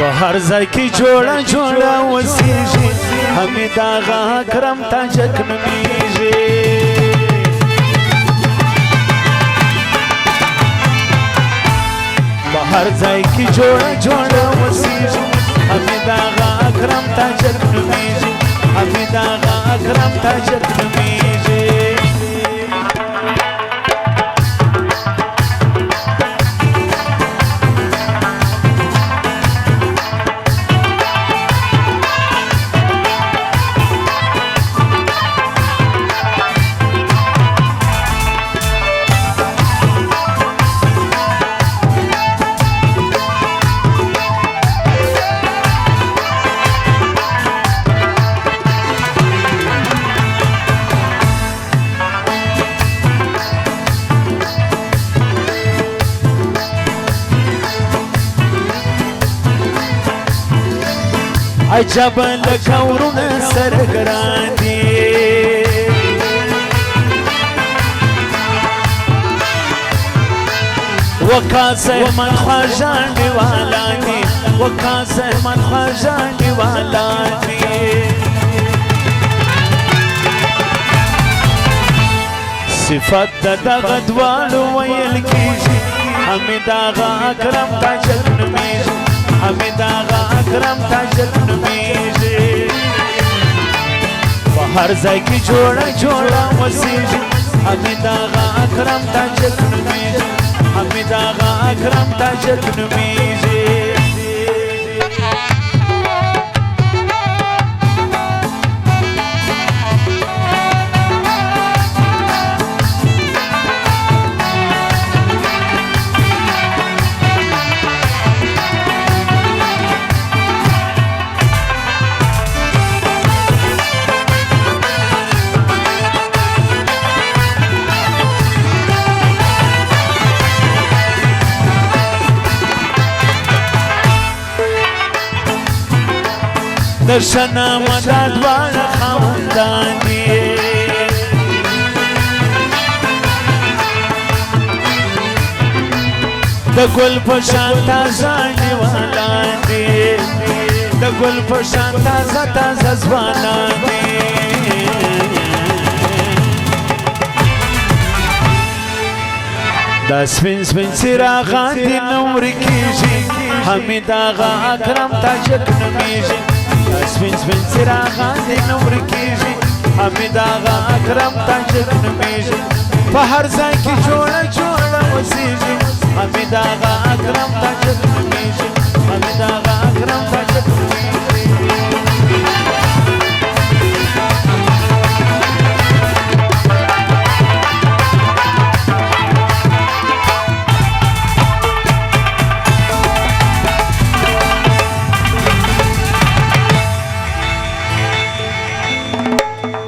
په هر ځای کې جوړه جوړه وسیږي حمید آغا اکرم تاجک نومیږي په هر ځای کې جوړه جوړه وسیږي حمید آغا اکرم تاجک نومیږي حمید آغا اکرم تاجک نومیږي عجب لکه ورونه سره ګران دي وکاسه من خواجان دیوالا دي وکاسه من خواجان دیوالا دي صفت دغه دوالو ویل کیږي حمید آغا اکرم تاجک نومیږي حمید آغا اکرم تاجک نومیږي په هر ځای کې جوړه جوړه وسیږي حمید آغا اکرم تاجک نومیږي حمید آغا اکرم تاجک نومیږي درشنا مدد والا خاندان دی د ګل په شان تازه نیوالان دي د ګل په شان تازه تازه ځوانان دي دا سپین سپین څراغان دي نور کیږي حمید آغا اکرم تاجک نومیږي سپین سپین څراغان دي نور کیږي حمید آغا اکرم تاجک نومیږي په هر ځای کې جوړه جوړه وسیږي حمید آغا اکرم تاجک نومیږي